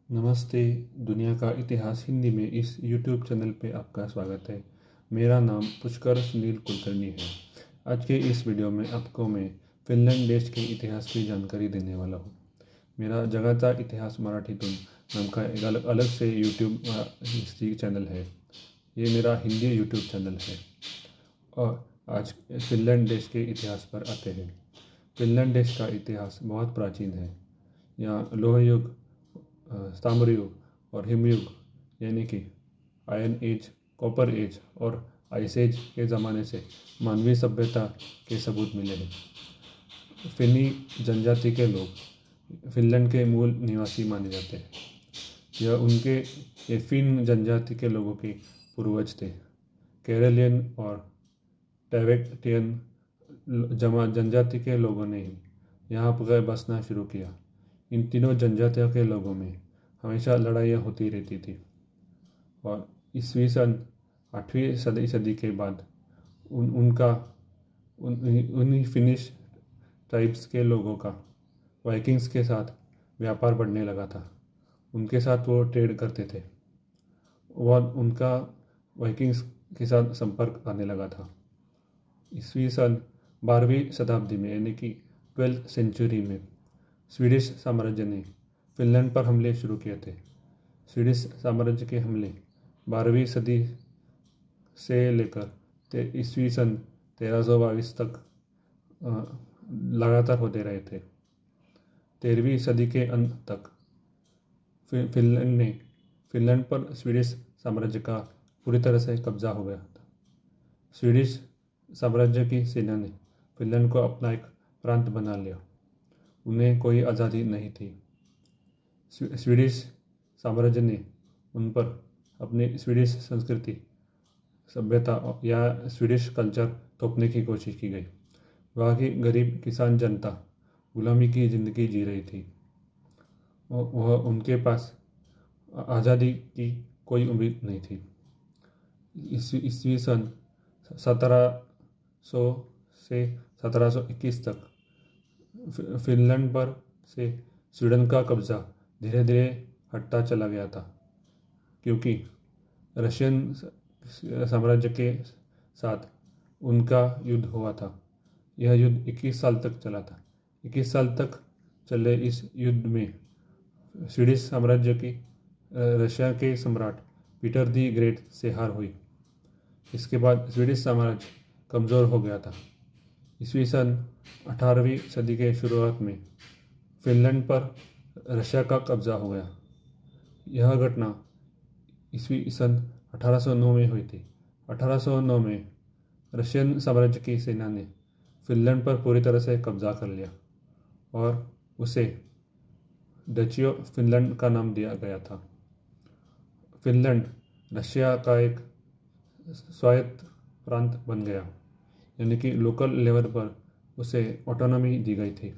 नमस्ते। दुनिया का इतिहास हिंदी में इस YouTube चैनल पे आपका स्वागत है। मेरा नाम पुष्कर सुनील कुलकर्णी है। आज के इस वीडियो में आपको मैं फिनलैंड देश के इतिहास की जानकारी देने वाला हूँ। मेरा जगाचा इतिहास मराठीतून नाम का एक अलग से YouTube हिस्ट्री चैनल है। ये मेरा हिंदी YouTube चैनल है। और आज फिनलैंड देश के इतिहास पर आते हैं। फिनलैंड देश का इतिहास बहुत प्राचीन है। यहाँ लोह युग, ताम्र युग और हिमयुग यानी कि आयरन एज, कॉपर एज और आइस एज के ज़माने से मानवीय सभ्यता के सबूत मिले हैं। फिनी जनजाति के लोग फिनलैंड के मूल निवासी माने जाते हैं। ये फिन जनजाति के लोगों के पूर्वज थे। केरलियन और टैवेक्टियन जनजाति के लोगों ने ही यहाँ पर बसना शुरू किया। इन तीनों जनजातियों के लोगों में हमेशा लड़ाइयाँ होती रहती थी और ईस्वी सन 8वीं सदी के बाद उन्हीं फिनिश ट्राइब्स के लोगों का वाइकिंग्स के साथ व्यापार बढ़ने लगा था। उनके साथ वो ट्रेड करते थे और उनका वाइकिंग्स के साथ संपर्क आने लगा था। ईस्वी सन 12वीं शताब्दी में यानी कि 12th सेंचुरी में स्वीडिश साम्राज्य ने फिनलैंड पर हमले शुरू किए थे। स्वीडिश साम्राज्य के हमले 12वीं सदी से लेकर ईस्वी सन 1322 तक लगातार होते रहे थे। 13वीं सदी के अंत तक फिनलैंड पर स्वीडिश साम्राज्य का पूरी तरह से कब्जा हो गया था। स्वीडिश साम्राज्य की सेना ने फिनलैंड को अपना एक प्रांत बना लिया। उन्हें कोई आज़ादी नहीं थी। स्वीडिश साम्राज्य ने उन पर अपनी स्वीडिश संस्कृति, सभ्यता या स्वीडिश कल्चर थोपने की कोशिश की गई। वहाँ की गरीब किसान जनता गुलामी की ज़िंदगी जी रही थी। वह उनके पास आज़ादी की कोई उम्मीद नहीं थी। ईस्वी सन 1700 से 1721 तक फिनलैंड पर से स्वीडन का कब्जा धीरे धीरे हटता चला गया था, क्योंकि रशियन साम्राज्य के साथ उनका युद्ध हुआ था। यह युद्ध 21 साल तक चला था। 21 साल तक चले इस युद्ध में स्वीडिश साम्राज्य की रशिया के सम्राट पीटर द ग्रेट से हार हुई। इसके बाद स्वीडिश साम्राज्य कमज़ोर हो गया था। ईस्वी सन 18वीं सदी के शुरुआत में फिनलैंड पर रशिया का कब्जा हो गया। यह घटना ईस्वी सन 1809 में हुई थी। 1809 में रशियन साम्राज्य की सेना ने फिनलैंड पर पूरी तरह से कब्जा कर लिया और उसे डची ऑफ फिनलैंड का नाम दिया गया था। फिनलैंड रशिया का एक स्वायत्त प्रांत बन गया, यानी कि लोकल लेवल पर उसे ऑटोनॉमी दी गई थी।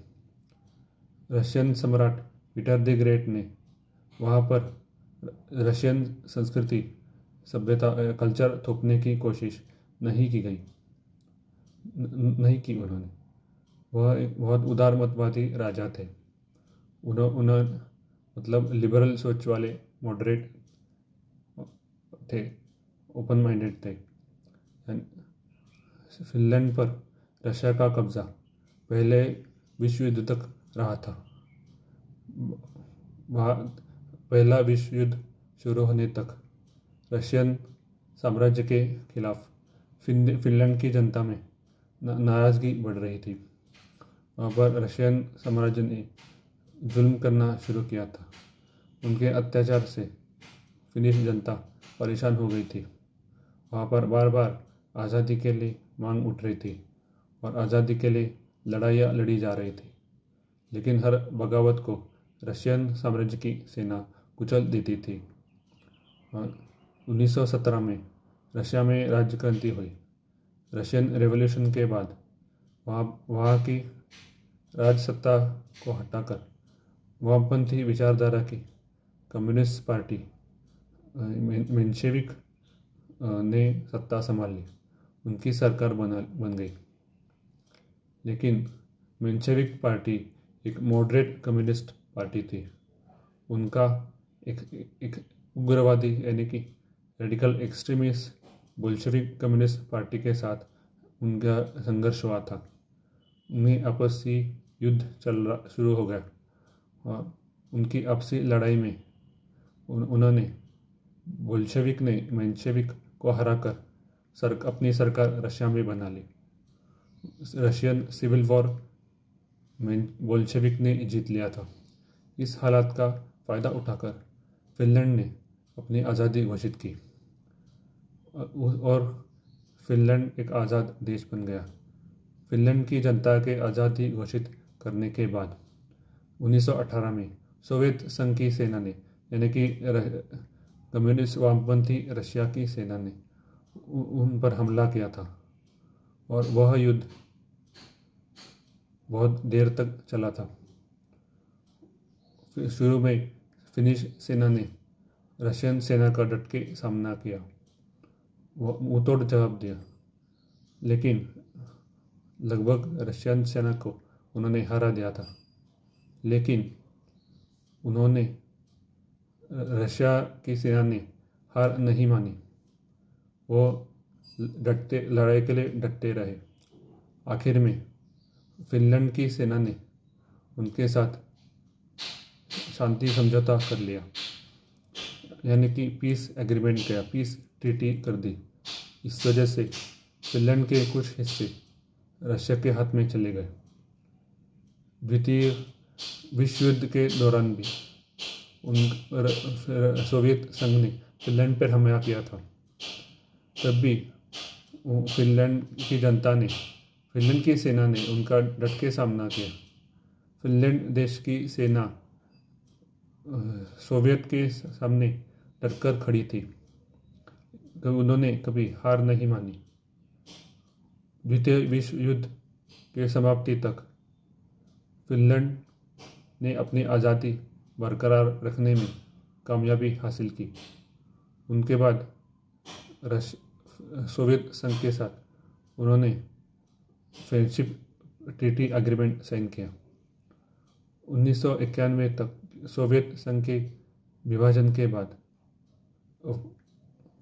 रशियन सम्राट पीटर द ग्रेट ने वहाँ पर रशियन संस्कृति, सभ्यता, कल्चर थोपने की कोशिश नहीं की उन्होंने। वह एक बहुत उदारमतवादी राजा थे। उन्होंने मतलब लिबरल सोच वाले, मॉडरेट थे, ओपन माइंडेड थे। फिनलैंड पर रशिया का कब्जा पहले विश्व युद्ध तक रहा था। पहला विश्व युद्ध शुरू होने तक रशियन साम्राज्य के खिलाफ फिनलैंड की जनता में नाराज़गी बढ़ रही थी। वहाँ पर रशियन साम्राज्य ने जुल्म करना शुरू किया था। उनके अत्याचार से फिनिश जनता परेशान हो गई थी। वहाँ पर बार बार आज़ादी के लिए मांग उठ रही थी और आज़ादी के लिए लड़ाइयाँ लड़ी जा रही थी, लेकिन हर बगावत को रशियन साम्राज्य की सेना कुचल देती थी। 1917 में रशिया में राज्य क्रांति हुई। रशियन रेवोल्यूशन के बाद वहाँ की राजसत्ता को हटाकर वामपंथी विचारधारा की कम्युनिस्ट पार्टी मेंशेविक ने सत्ता संभाली। उनकी सरकार बन गई। लेकिन मेंशेविक पार्टी एक मॉडरेट कम्युनिस्ट पार्टी थी। उनका एक उग्रवादी यानी कि radical extremist Bolshevik communist party के साथ उनका संघर्ष हुआ था। उनमें आपसी युद्ध शुरू हो गया और उनकी आपसी लड़ाई में उन्होंने बोल्शेविक ने मेंशेविक को हराकर अपनी सरकार रशिया में बना ली। रशियन सिविल वॉर में बोल्शेविक ने जीत लिया था। इस हालात का फ़ायदा उठाकर फिनलैंड ने अपनी आज़ादी घोषित की और फिनलैंड एक आज़ाद देश बन गया। फिनलैंड की जनता के आज़ादी घोषित करने के बाद 1918 में सोवियत संघ की सेना ने यानी कि कम्युनिस्ट वामपंथी रशिया की सेना ने उन पर हमला किया था और वह युद्ध बहुत देर तक चला था। शुरू में फिनिश सेना ने रशियन सेना का डट के सामना किया, वो मुंहतोड़ जवाब दिया, लेकिन लगभग रशियन सेना को उन्होंने हरा दिया था। लेकिन उन्होंने रशिया की सेना ने हार नहीं मानी, वो लड़ाई के लिए डटते रहे। आखिर में फिनलैंड की सेना ने उनके साथ शांति समझौता कर लिया, यानी कि पीस एग्रीमेंट किया, पीस ट्रीटी कर दी। इस वजह से फिनलैंड के कुछ हिस्से रशिया के हाथ में चले गए। द्वितीय विश्व युद्ध के दौरान भी सोवियत संघ ने फिनलैंड पर हमला किया था। तब भी फिनलैंड की जनता ने, फिनलैंड की सेना ने उनका डट के सामना किया। फिनलैंड देश की सेना सोवियत के सामने डटकर खड़ी थी, उन्होंने कभी हार नहीं मानी। द्वितीय विश्व युद्ध के समाप्ति तक फिनलैंड ने अपनी आज़ादी बरकरार रखने में कामयाबी हासिल की। उनके बाद सोवियत संघ के साथ उन्होंने फ्रेंडशिप ट्रीटी एग्रीमेंट साइन किया। 1991 तक सोवियत संघ के विभाजन के बाद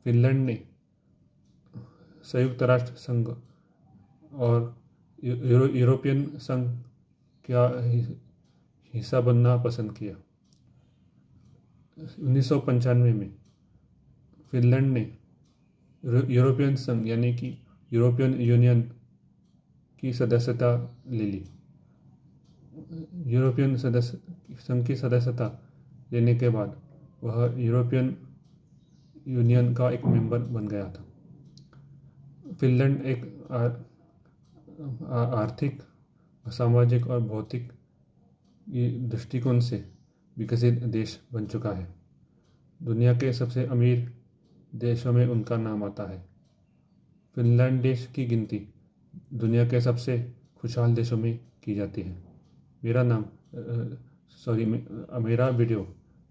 फिनलैंड ने संयुक्त राष्ट्र संघ और यूरोपियन संघ का हिस्सा बनना पसंद किया। 1995 में फिनलैंड ने यूरोपियन संघ यानी कि यूरोपियन यूनियन की सदस्यता ले ली। यूरोपियन संघ की सदस्यता लेने के बाद वह यूरोपियन यूनियन का एक मेंबर बन गया था। फिनलैंड एक आर्थिक, सामाजिक और भौतिक दृष्टिकोण से विकसित देश बन चुका है। दुनिया के सबसे अमीर देशों में उनका नाम आता है। फिनलैंड देश की गिनती दुनिया के सबसे खुशहाल देशों में की जाती है। मेरा वीडियो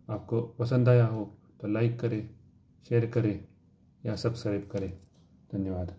आपको पसंद आया हो तो लाइक करें, शेयर करें या सब्सक्राइब करें। धन्यवाद।